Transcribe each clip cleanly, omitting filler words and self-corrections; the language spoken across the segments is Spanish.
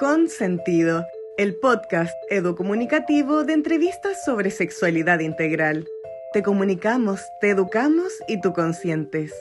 Consentido, el podcast educomunicativo de entrevistas sobre sexualidad integral. Te comunicamos, te educamos y tú consientes.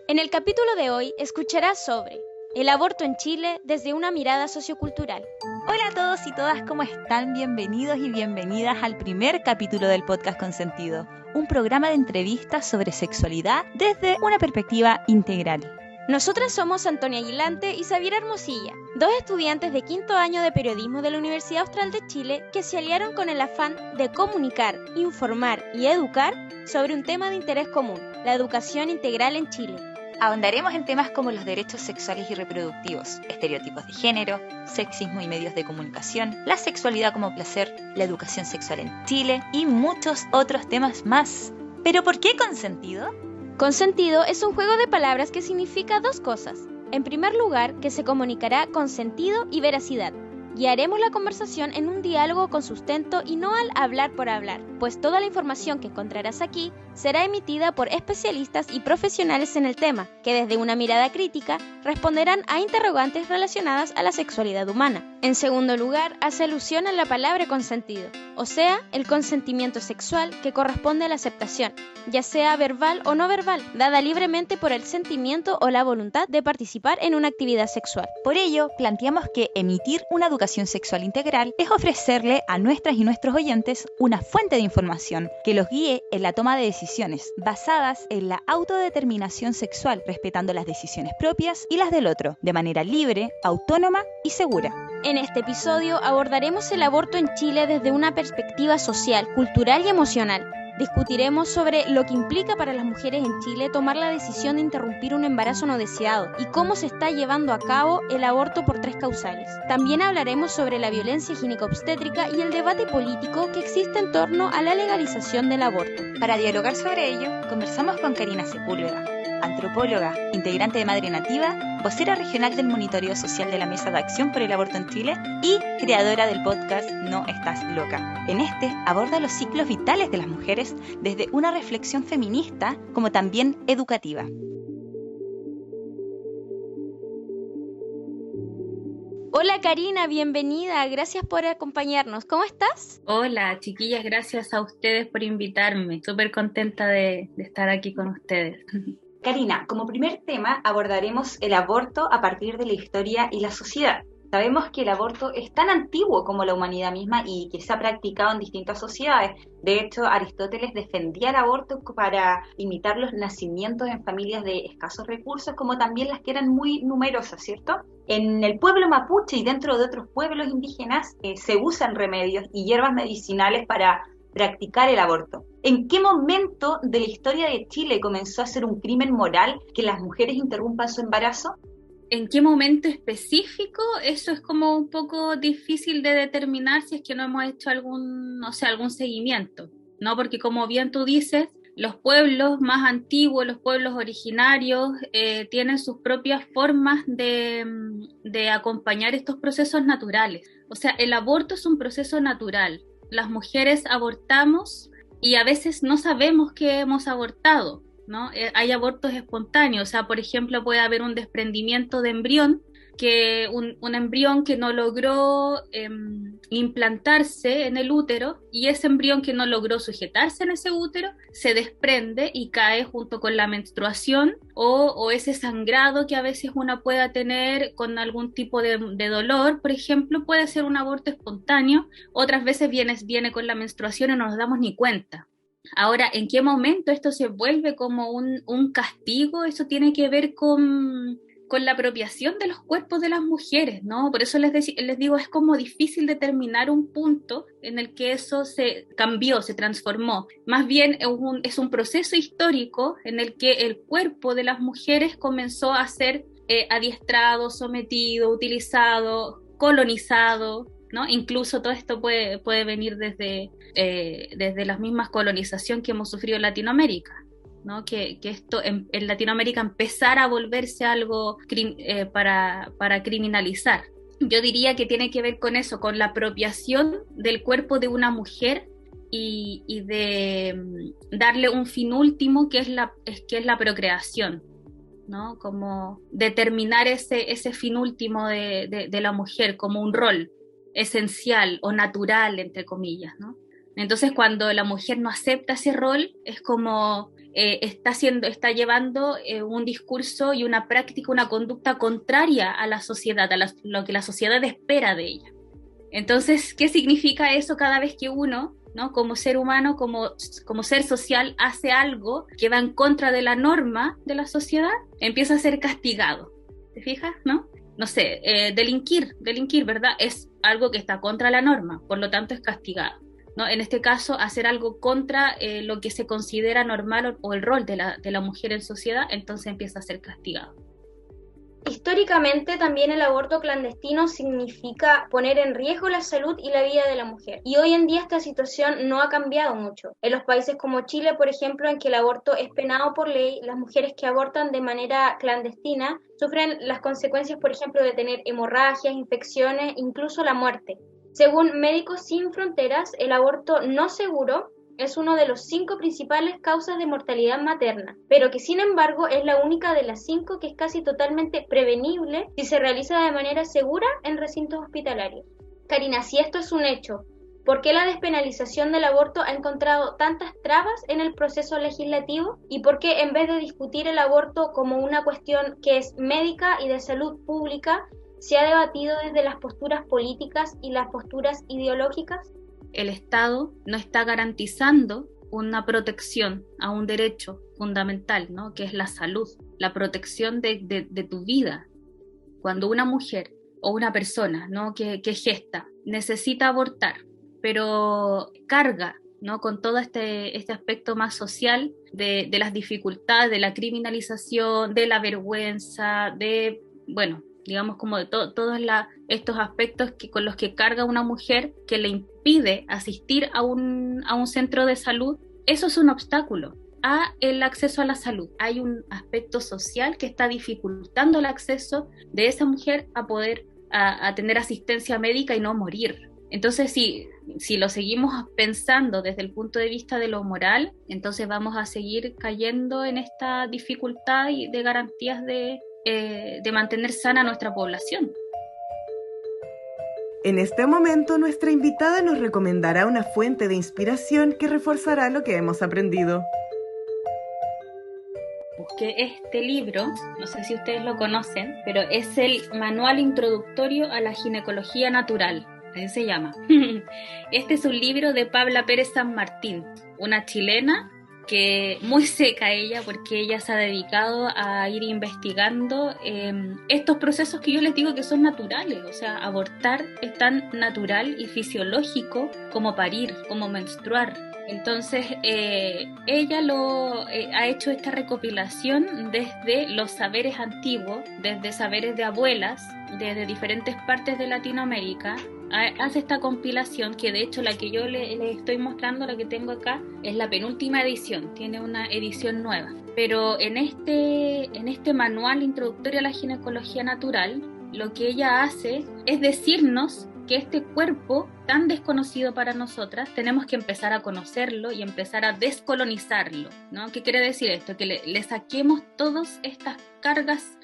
En el capítulo de hoy escucharás sobre el aborto en Chile desde una mirada sociocultural. Hola a todos y todas, ¿cómo están? Bienvenidos y bienvenidas al primer capítulo del podcast Consentido, un programa de entrevistas sobre sexualidad desde una perspectiva integral. Nosotras somos Antonia Aguilante y Xaviera Hermosilla, dos estudiantes de quinto año de periodismo de la Universidad Austral de Chile que se aliaron con el afán de comunicar, informar y educar sobre un tema de interés común, la educación integral en Chile. Ahondaremos en temas como los derechos sexuales y reproductivos, estereotipos de género, sexismo y medios de comunicación, la sexualidad como placer, la educación sexual en Chile y muchos otros temas más. ¿Pero por qué consentido? Consentido es un juego de palabras que significa dos cosas. En primer lugar, que se comunicará con sentido y veracidad. Guiaremos la conversación en un diálogo con sustento y no al hablar por hablar, pues toda la información que encontrarás aquí será emitida por especialistas y profesionales en el tema, que desde una mirada crítica responderán a interrogantes relacionadas a la sexualidad humana. En segundo lugar, hace alusión a la palabra consentido, o sea, el consentimiento sexual que corresponde a la aceptación, ya sea verbal o no verbal, dada libremente por el sentimiento o la voluntad de participar en una actividad sexual. Por ello, planteamos que emitir una educación sexual integral es ofrecerle a nuestras y nuestros oyentes una fuente de información que los guíe en la toma de decisiones basadas en la autodeterminación sexual, respetando las decisiones propias y las del otro, de manera libre, autónoma y segura. En este episodio abordaremos el aborto en Chile desde una perspectiva social, cultural y emocional. Discutiremos sobre lo que implica para las mujeres en Chile tomar la decisión de interrumpir un embarazo no deseado y cómo se está llevando a cabo el aborto por 3 causales. También hablaremos sobre la violencia ginecobstétrica y el debate político que existe en torno a la legalización del aborto. Para dialogar sobre ello, conversamos con Karina Sepúlveda, antropóloga, integrante de Madre Nativa, vocera regional del Monitoreo Social de la Mesa de Acción por el Aborto en Chile y creadora del podcast No Estás Loca. En este aborda los ciclos vitales de las mujeres desde una reflexión feminista como también educativa. Hola Karina, bienvenida, gracias por acompañarnos. ¿Cómo estás? Hola chiquillas, gracias a ustedes por invitarme. Súper contenta de estar aquí con ustedes. Karina, como primer tema abordaremos el aborto a partir de la historia y la sociedad. Sabemos que el aborto es tan antiguo como la humanidad misma y que se ha practicado en distintas sociedades. De hecho, Aristóteles defendía el aborto para imitar los nacimientos en familias de escasos recursos, como también las que eran muy numerosas, ¿cierto? En el pueblo mapuche y dentro de otros pueblos indígenas se usan remedios y hierbas medicinales para practicar el aborto. ¿En qué momento de la historia de Chile comenzó a ser un crimen moral que las mujeres interrumpan su embarazo? ¿En qué momento específico? Eso es como un poco difícil de determinar si es que no hemos hecho algún seguimiento, ¿no? Porque como bien tú dices, los pueblos más antiguos, los pueblos originarios, tienen sus propias formas de acompañar estos procesos naturales. O sea, el aborto es un proceso natural. Las mujeres abortamos y a veces no sabemos que hemos abortado, ¿no? Hay abortos espontáneos, o sea, por ejemplo, puede haber un desprendimiento de embrión, que un embrión que no logró implantarse en el útero y ese embrión que no logró sujetarse en ese útero se desprende y cae junto con la menstruación o ese sangrado que a veces una pueda tener con algún tipo de dolor, por ejemplo, puede ser un aborto espontáneo. Otras veces viene con la menstruación y no nos damos ni cuenta. Ahora, ¿en qué momento esto se vuelve como un castigo? Eso tiene que ver con la apropiación de los cuerpos de las mujeres, ¿no? Por eso les digo, es como difícil determinar un punto en el que eso se cambió, se transformó. Más bien es un proceso histórico en el que el cuerpo de las mujeres comenzó a ser adiestrado, sometido, utilizado, colonizado, ¿no? Incluso todo esto puede venir desde las mismas colonizaciones que hemos sufrido en Latinoamérica, ¿no? Que esto en Latinoamérica empezara a volverse algo para criminalizar. Yo diría que tiene que ver con eso, con la apropiación del cuerpo de una mujer y de darle un fin último que es la procreación, ¿no? Como determinar ese fin último de la mujer como un rol esencial o natural, entre comillas, ¿no? Entonces, cuando la mujer no acepta ese rol, es como está llevando un discurso y una práctica, una conducta contraria a la sociedad, lo que la sociedad espera de ella. Entonces, ¿qué significa eso cada vez que uno, ¿no? Como ser humano, como ser social, hace algo que va en contra de la norma de la sociedad? Empieza a ser castigado. ¿Te fijas, no? No sé, delinquir, ¿verdad? Es algo que está contra la norma, por lo tanto es castigado, ¿no? En este caso, hacer algo contra lo que se considera normal o el rol de la mujer en sociedad, entonces empieza a ser castigado. Históricamente también el aborto clandestino significa poner en riesgo la salud y la vida de la mujer. Y hoy en día esta situación no ha cambiado mucho. En los países como Chile, por ejemplo, en que el aborto es penado por ley, las mujeres que abortan de manera clandestina sufren las consecuencias, por ejemplo, de tener hemorragias, infecciones, incluso la muerte. Según Médicos Sin Fronteras, el aborto no seguro es uno de los 5 principales causas de mortalidad materna, pero que sin embargo es la única de las 5 que es casi totalmente prevenible si se realiza de manera segura en recintos hospitalarios. Karina, si esto es un hecho, ¿por qué la despenalización del aborto ha encontrado tantas trabas en el proceso legislativo? ¿Y por qué en vez de discutir el aborto como una cuestión que es médica y de salud pública, se ha debatido desde las posturas políticas y las posturas ideológicas? El Estado no está garantizando una protección a un derecho fundamental, ¿no? Que es la salud, la protección de tu vida. Cuando una mujer o una persona, ¿no? que gesta necesita abortar, pero carga, ¿no? Con todo este aspecto más social de las dificultades, de la criminalización, de la vergüenza, digamos como de todos estos aspectos con los que carga una mujer que le impide asistir a un centro de salud. Eso es un obstáculo a el acceso a la salud. Hay un aspecto social que está dificultando el acceso de esa mujer a poder a tener asistencia médica y no morir. Entonces, si lo seguimos pensando desde el punto de vista de lo moral, entonces vamos a seguir cayendo en esta dificultad y de garantías de mantener sana nuestra población. En este momento, nuestra invitada nos recomendará una fuente de inspiración que reforzará lo que hemos aprendido. Busqué este libro, no sé si ustedes lo conocen, pero es el Manual Introductorio a la Ginecología Natural, así se llama. Este es un libro de Pabla Pérez San Martín, una chilena que muy seca ella, porque ella se ha dedicado a ir investigando estos procesos que yo les digo que son naturales. O sea, abortar es tan natural y fisiológico como parir, como menstruar. Entonces ella ha hecho esta recopilación desde los saberes antiguos, desde saberes de abuelas, desde diferentes partes de Latinoamérica. Hace esta compilación, que de hecho la que yo le estoy mostrando, la que tengo acá, es la penúltima edición, tiene una edición nueva. Pero en este manual introductorio a la ginecología natural, lo que ella hace es decirnos que este cuerpo tan desconocido para nosotras, tenemos que empezar a conocerlo y empezar a descolonizarlo, ¿no? ¿Qué quiere decir esto? Que le saquemos todas estas cargas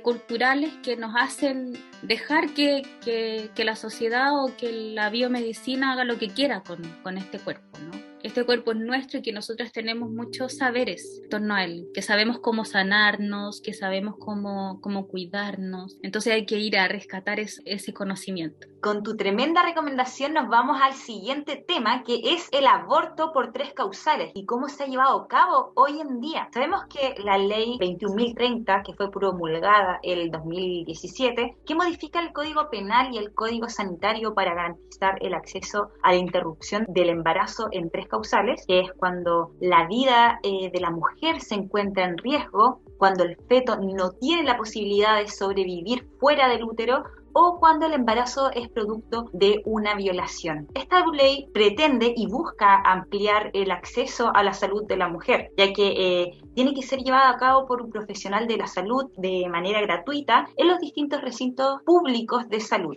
culturales que nos hacen dejar que la sociedad o que la biomedicina haga lo que quiera con este cuerpo, ¿no? Este cuerpo es nuestro y que nosotros tenemos muchos saberes en torno a él, que sabemos cómo sanarnos, que sabemos cómo cuidarnos. Entonces hay que ir a rescatar ese conocimiento. Con tu tremenda recomendación nos vamos al siguiente tema, que es el aborto por 3 causales y cómo se ha llevado a cabo hoy en día. Sabemos que la ley 21.030, que fue promulgada el 2017, que modifica el Código Penal y el Código Sanitario para garantizar el acceso a la interrupción del embarazo en 3 causales, que es cuando la vida de la mujer se encuentra en riesgo, cuando el feto no tiene la posibilidad de sobrevivir fuera del útero, o cuando el embarazo es producto de una violación. Esta ley pretende y busca ampliar el acceso a la salud de la mujer, ya que tiene que ser llevada a cabo por un profesional de la salud de manera gratuita en los distintos recintos públicos de salud.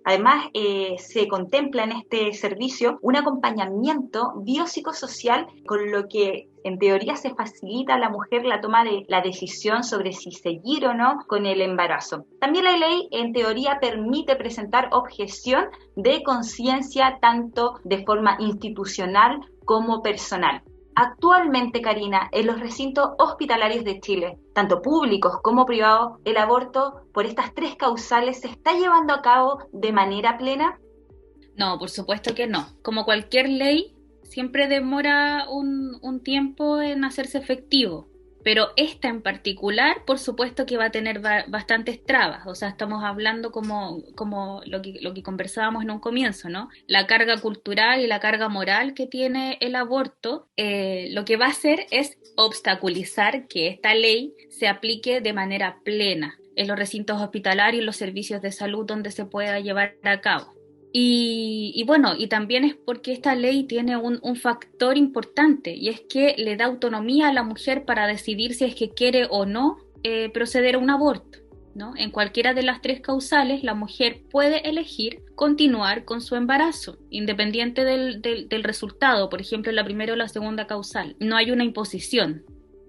Además, se contempla en este servicio un acompañamiento biopsicosocial, con lo que en teoría se facilita a la mujer la toma de la decisión sobre si seguir o no con el embarazo. También la ley en teoría permite presentar objeción de conciencia tanto de forma institucional como personal. Actualmente, Karina, en los recintos hospitalarios de Chile, tanto públicos como privados, el aborto por estas 3 causales se está llevando a cabo de manera plena. No, por supuesto que no. Como cualquier ley, siempre demora un tiempo en hacerse efectivo. Pero esta en particular, por supuesto que va a tener bastantes trabas. O sea, estamos hablando como lo que conversábamos en un comienzo, ¿no? La carga cultural y la carga moral que tiene el aborto, lo que va a hacer es obstaculizar que esta ley se aplique de manera plena en los recintos hospitalarios y los servicios de salud donde se pueda llevar a cabo. Y bueno, y también es porque esta ley tiene un factor importante, y es que le da autonomía a la mujer para decidir si es que quiere o no proceder a un aborto, ¿no? En cualquiera de las 3 causales, la mujer puede elegir continuar con su embarazo, independiente del resultado, por ejemplo, en la primera o la segunda causal. No hay una imposición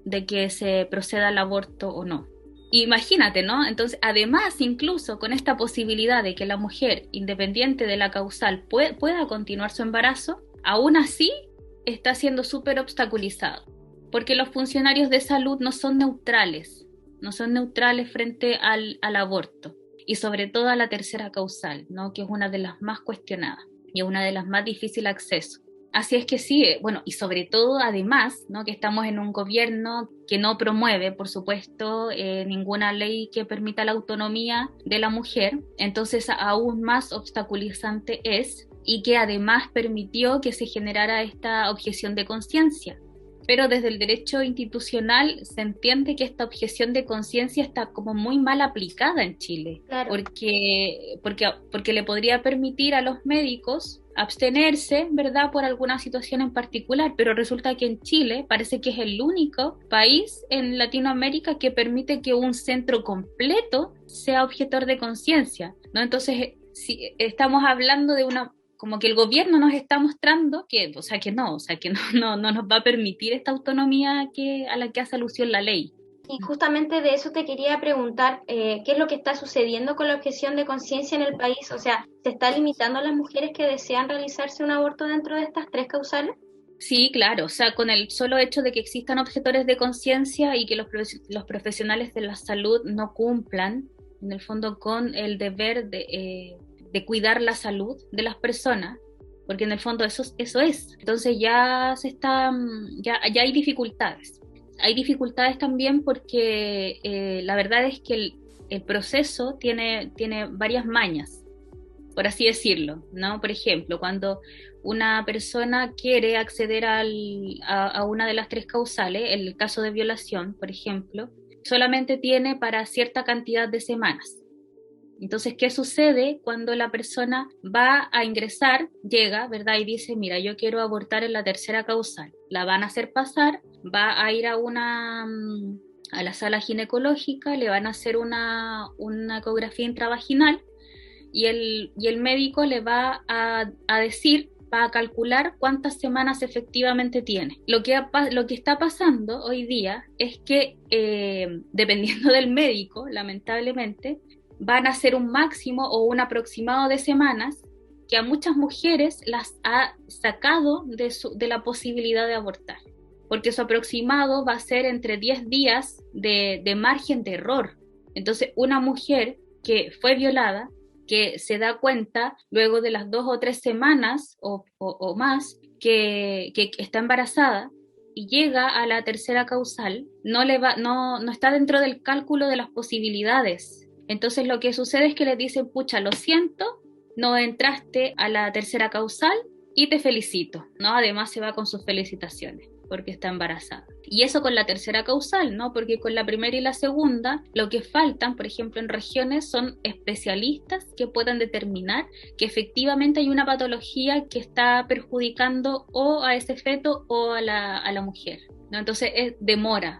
de que se proceda al aborto o no. Imagínate, ¿no? Entonces, además, incluso con esta posibilidad de que la mujer, independiente de la causal, pueda continuar su embarazo, aún así está siendo súper obstaculizado, porque los funcionarios de salud no son neutrales frente al aborto, y sobre todo a la tercera causal, ¿no? Que es una de las más cuestionadas y una de las más difícil de acceso. Así es que sí, bueno, y sobre todo además, ¿no? Que estamos en un gobierno que no promueve, por supuesto, ninguna ley que permita la autonomía de la mujer, entonces aún más obstaculizante es, y que además permitió que se generara esta objeción de conciencia. Pero desde el derecho institucional se entiende que esta objeción de conciencia está como muy mal aplicada en Chile, Claro. porque le podría permitir a los médicos abstenerse, ¿verdad?, por alguna situación en particular, pero resulta que en Chile parece que es el único país en Latinoamérica que permite que un centro completo sea objetor de conciencia, ¿no? Entonces, si estamos hablando de como que el gobierno nos está mostrando que no nos va a permitir esta autonomía a la que hace alusión la ley. Y justamente de eso te quería preguntar, ¿qué es lo que está sucediendo con la objeción de conciencia en el país? O sea, ¿se está limitando a las mujeres que desean realizarse un aborto dentro de estas 3 causales? Sí, claro, o sea, con el solo hecho de que existan objetores de conciencia y que los profesionales de la salud no cumplan, en el fondo, con el deber de cuidar la salud de las personas, porque en el fondo eso es. Entonces ya hay dificultades. Hay dificultades también porque la verdad es que el proceso tiene varias mañas, por así decirlo, ¿no? Por ejemplo, cuando una persona quiere acceder a una de las 3 causales, el caso de violación, por ejemplo, solamente tiene para cierta cantidad de semanas. Entonces, ¿qué sucede cuando la persona va a ingresar, llega, ¿verdad? Y dice, mira, yo quiero abortar en la tercera causal. La van a hacer pasar, va a ir a la sala ginecológica, le van a hacer una ecografía intravaginal y el médico le va a decir, va a calcular cuántas semanas efectivamente tiene. Lo que está pasando hoy día es que, dependiendo del médico, lamentablemente, van a ser un máximo o un aproximado de semanas que a muchas mujeres las ha sacado de la posibilidad de abortar, porque su aproximado va a ser entre 10 días de margen de error. Entonces, una mujer que fue violada, que se da cuenta luego de las 2 o 3 semanas o más que está embarazada y llega a la tercera causal, no está dentro del cálculo de las posibilidades. Entonces lo que sucede es que le dicen, pucha, lo siento, no entraste a la tercera causal y te felicito, ¿no? Además se va con sus felicitaciones porque está embarazada. Y eso con la tercera causal, ¿no? Porque con la primera y la segunda, lo que faltan, por ejemplo, en regiones, son especialistas que puedan determinar que efectivamente hay una patología que está perjudicando o a ese feto o a la mujer, ¿no? Entonces demora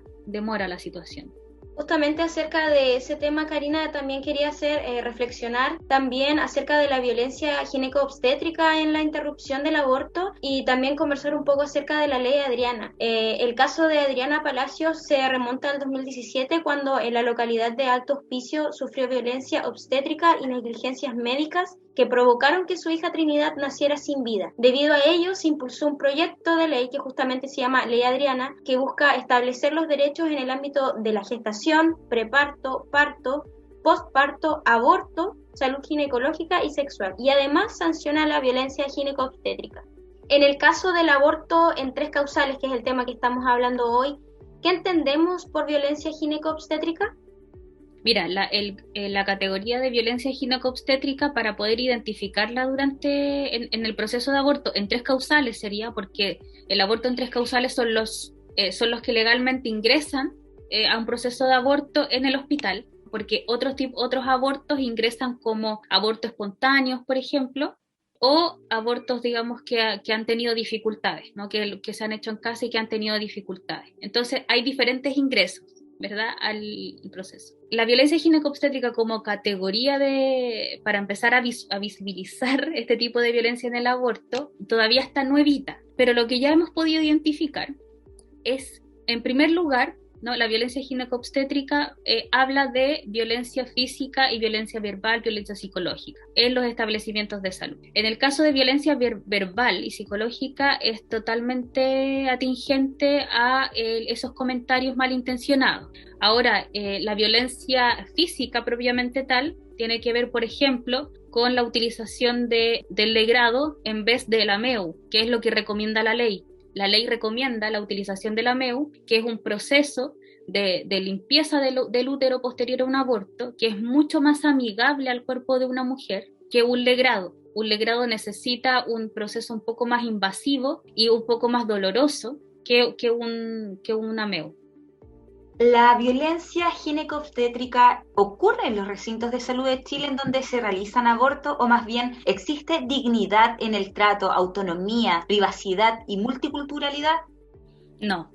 la situación. Justamente acerca de ese tema, Karina, también quería hacer reflexionar también acerca de la violencia gineco-obstétrica en la interrupción del aborto y también conversar un poco acerca de la ley Adriana. El caso de Adriana Palacios se remonta al 2017 cuando en la localidad de Alto Hospicio sufrió violencia obstétrica y negligencias médicas que provocaron que su hija Trinidad naciera sin vida. Debido a ello, se impulsó un proyecto de ley que justamente se llama Ley Adriana, que busca establecer los derechos en el ámbito de la gestación, preparto, parto, postparto, aborto, salud ginecológica y sexual, y además sanciona la violencia gineco-obstétrica. En el caso del aborto en 3 causales, que es el tema que estamos hablando hoy, ¿qué entendemos por violencia gineco-obstétrica? Mira, la categoría de violencia gineco-obstétrica, para poder identificarla en el proceso de aborto en 3 causales sería, porque el aborto en 3 causales son los que legalmente ingresan a un proceso de aborto en el hospital, porque otros abortos ingresan como abortos espontáneos, por ejemplo, o abortos, digamos, que han tenido dificultades, ¿no? que se han hecho en casa y que han tenido dificultades. Entonces, hay diferentes ingresos, ¿verdad?, al proceso. La violencia gineco-obstétrica como categoría para empezar a visibilizar este tipo de violencia en el aborto, todavía está nuevita, pero lo que ya hemos podido identificar es, en primer lugar, ¿no?, la violencia gineco-obstétrica habla de violencia física y violencia verbal, violencia psicológica en los establecimientos de salud. En el caso de violencia verbal y psicológica es totalmente atingente a esos comentarios malintencionados. Ahora, la violencia física propiamente tal tiene que ver, por ejemplo, con la utilización del legrado en vez del AMEU, que es lo que recomienda la ley. La ley recomienda la utilización del AMEU, que es un proceso de limpieza del útero posterior a un aborto, que es mucho más amigable al cuerpo de una mujer que un legrado. Un legrado necesita un proceso un poco más invasivo y un poco más doloroso que un AMEU. ¿La violencia gineco-obstétrica ocurre en los recintos de salud de Chile en donde se realizan abortos, o más bien existe dignidad en el trato, autonomía, privacidad y multiculturalidad? No,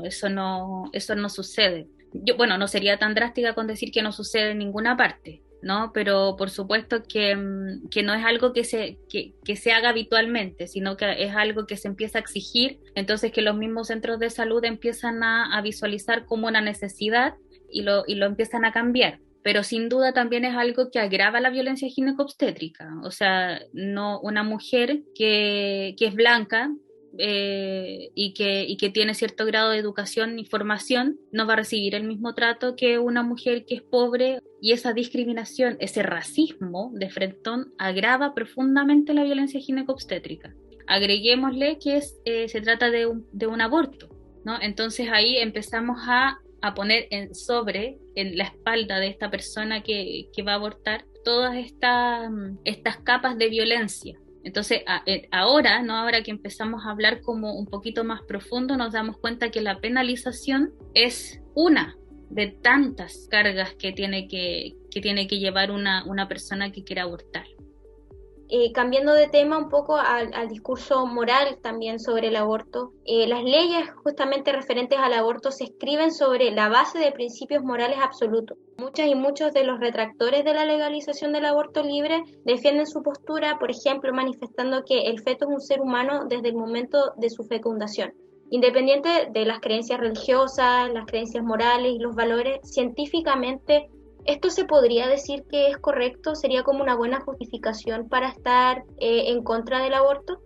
eso no sucede. No sería tan drástica con decir que no sucede en ninguna parte, ¿no? Pero por supuesto que no es algo que se haga habitualmente, sino que es algo que se empieza a exigir, entonces que los mismos centros de salud empiezan a visualizar como una necesidad y lo empiezan a cambiar. Pero sin duda también es algo que agrava la violencia gineco-obstétrica. O sea, no, una mujer que es blanca y que tiene cierto grado de educación y formación no va a recibir el mismo trato que una mujer que es pobre, y esa discriminación, ese racismo de frentón agrava profundamente la violencia gineco-obstétrica. Agreguémosle que se trata de un aborto, ¿no? Entonces ahí empezamos a poner en la espalda de esta persona que va a abortar todas estas capas de violencia. Entonces ahora que empezamos a hablar como un poquito más profundo, nos damos cuenta que la penalización es una de tantas cargas que tiene que llevar una persona que quiera abortar. Cambiando de tema un poco al discurso moral también sobre el aborto, las leyes justamente referentes al aborto se escriben sobre la base de principios morales absolutos. Muchas y muchos de los retractores de la legalización del aborto libre defienden su postura, por ejemplo, manifestando que el feto es un ser humano desde el momento de su fecundación. Independiente de las creencias religiosas, las creencias morales y los valores, científicamente, ¿esto se podría decir que es correcto? ¿Sería como una buena justificación para estar en contra del aborto?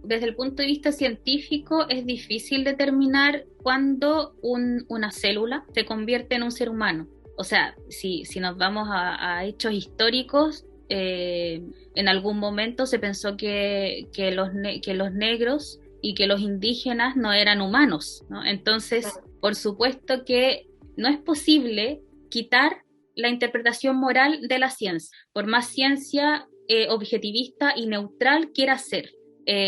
Desde el punto de vista científico es difícil determinar cuándo una célula se convierte en un ser humano. O sea, si nos vamos a hechos históricos, en algún momento se pensó que los negros y que los indígenas no eran humanos, ¿no? Entonces, por supuesto que no es posible quitar la interpretación moral de la ciencia, por más ciencia objetivista y neutral quiera ser.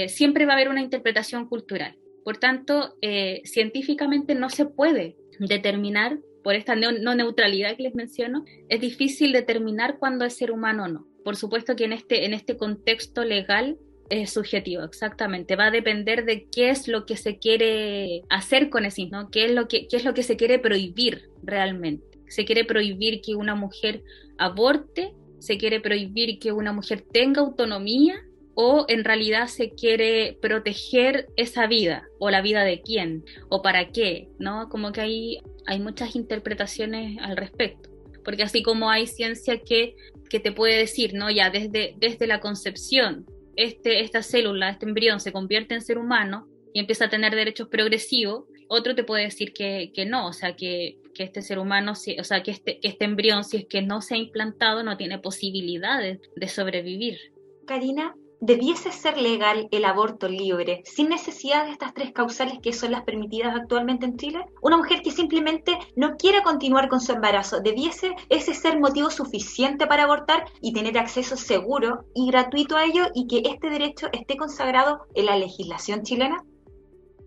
Siempre va a haber una interpretación cultural. Por tanto, científicamente no se puede determinar, por esta no neutralidad que les menciono, es difícil determinar cuándo es ser humano o no. Por supuesto que en este contexto legal Es subjetivo, exactamente. Va a depender de qué es lo que se quiere hacer con ese, ¿no? Qué es lo que se quiere prohibir realmente. Se quiere prohibir que una mujer aborte, se quiere prohibir que una mujer tenga autonomía, o en realidad se quiere proteger esa vida, o la vida de quién, o para qué, ¿no? Como que hay muchas interpretaciones al respecto. Porque así como hay ciencia que te puede decir, ¿no? Ya desde la concepción, esta célula, este embrión se convierte en ser humano y empieza a tener derechos progresivos, otro te puede decir que no, o sea, que este ser humano, o sea, que este embrión, si es que no se ha implantado, no tiene posibilidades de sobrevivir. Karina, ¿debiese ser legal el aborto libre sin necesidad de estas 3 causales que son las permitidas actualmente en Chile? Una mujer que simplemente no quiera continuar con su embarazo, ¿debiese ese ser motivo suficiente para abortar y tener acceso seguro y gratuito a ello, y que este derecho esté consagrado en la legislación chilena?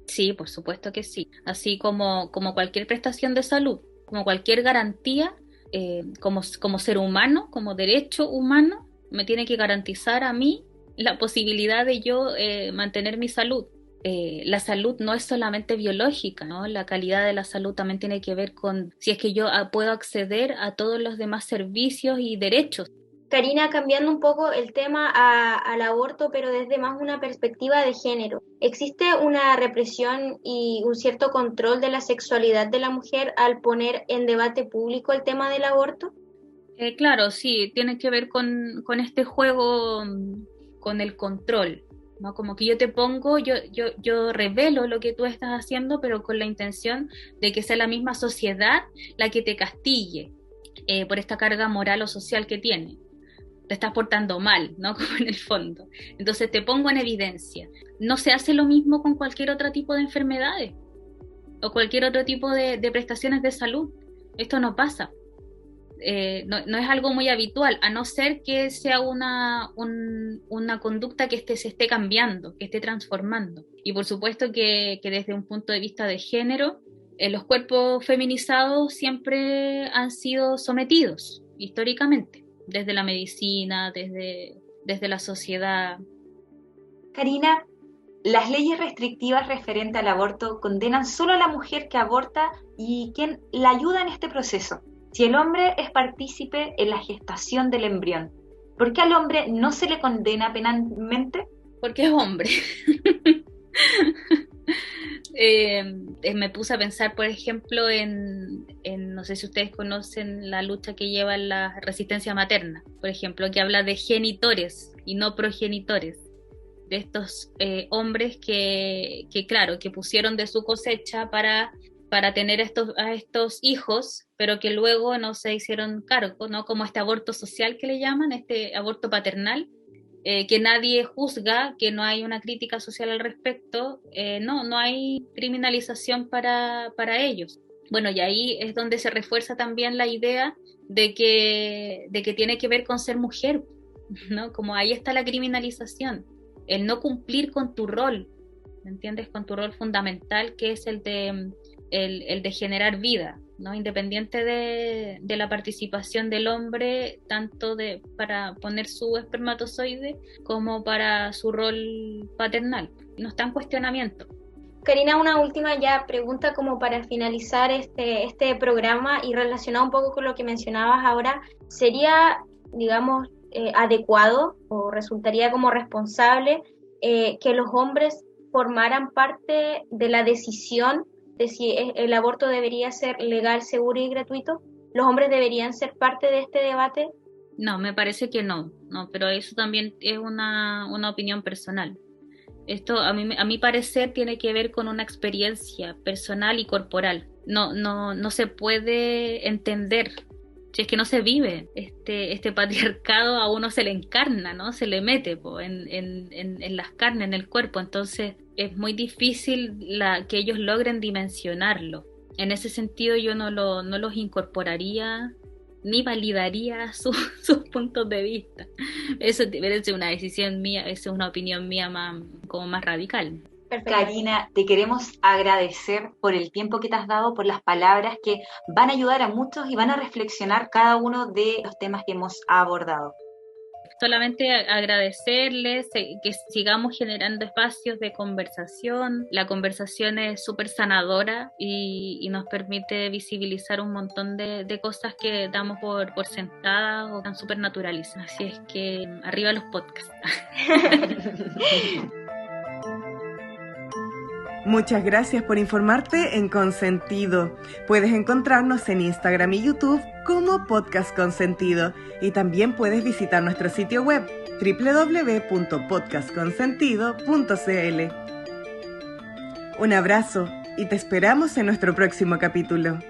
Sí, por supuesto que sí. Así como cualquier prestación de salud, como cualquier garantía, como ser humano, como derecho humano, me tiene que garantizar a mí la posibilidad de yo mantener mi salud. La salud no es solamente biológica, ¿no? La calidad de la salud también tiene que ver con si es que yo puedo acceder a todos los demás servicios y derechos. Karina, cambiando un poco el tema al aborto, pero desde más una perspectiva de género. ¿Existe una represión y un cierto control de la sexualidad de la mujer al poner en debate público el tema del aborto? Claro, sí, tiene que ver con este juego, con el control, ¿no? Como que yo te pongo, yo revelo lo que tú estás haciendo, pero con la intención de que sea la misma sociedad la que te castigue por esta carga moral o social que tiene. Te estás portando mal, ¿no? Como en el fondo. Entonces te pongo en evidencia. No se hace lo mismo con cualquier otro tipo de enfermedades o cualquier otro tipo de prestaciones de salud. Esto no pasa. No es algo muy habitual, a no ser que sea una conducta que se esté cambiando, que esté transformando. Y por supuesto que desde un punto de vista de género, los cuerpos feminizados siempre han sido sometidos históricamente, desde la medicina, desde la sociedad. Karina, las leyes restrictivas referentes al aborto condenan solo a la mujer que aborta y quien la ayuda en este proceso. Si el hombre es partícipe en la gestación del embrión, ¿por qué al hombre no se le condena penalmente? Porque es hombre. Me puse a pensar, por ejemplo, en no sé si ustedes conocen la lucha que lleva la resistencia materna, por ejemplo, que habla de genitores y no progenitores, de estos hombres que claro, que pusieron de su cosecha para tener a estos hijos, pero que luego no se hicieron cargo, ¿no? Como este aborto social que le llaman, este aborto paternal, que nadie juzga, que no hay una crítica social al respecto, no hay criminalización para ellos. Bueno, y ahí es donde se refuerza también la idea de que tiene que ver con ser mujer, ¿no? Como ahí está la criminalización, el no cumplir con tu rol, ¿me entiendes? Con tu rol fundamental, que es el de generar vida, ¿no? Independiente de la participación del hombre, tanto para poner su espermatozoide como para su rol paternal. No está en cuestionamiento. Karina, una última ya pregunta como para finalizar este programa y relacionado un poco con lo que mencionabas ahora. ¿Sería, digamos, adecuado o resultaría como responsable que los hombres formaran parte de la decisión de si el aborto debería ser legal, seguro y gratuito? ¿Los hombres deberían ser parte de este debate? No, me parece que no, pero eso también es una opinión personal. Esto, a mi parecer, tiene que ver con una experiencia personal y corporal. No se puede entender, si es que no se vive. Este patriarcado a uno se le encarna, ¿no? Se le mete en las carnes, en el cuerpo. Entonces es muy difícil que ellos logren dimensionarlo. En ese sentido yo no los incorporaría ni validaría sus puntos de vista. Eso debe ser una decisión mía, es una opinión mía más radical. Perfecto. Karina, te queremos agradecer por el tiempo que te has dado, por las palabras que van a ayudar a muchos y van a reflexionar cada uno de los temas que hemos abordado. solamente agradecerles, que sigamos generando espacios de conversación. La conversación es súper sanadora y nos permite visibilizar un montón de cosas que damos por sentadas o tan súper naturalizadas. Así es que arriba los podcasts. Muchas gracias por informarte en Consentido. Puedes encontrarnos en Instagram y YouTube como Podcast Consentido y también puedes visitar nuestro sitio web www.podcastconsentido.cl. Un abrazo y te esperamos en nuestro próximo capítulo.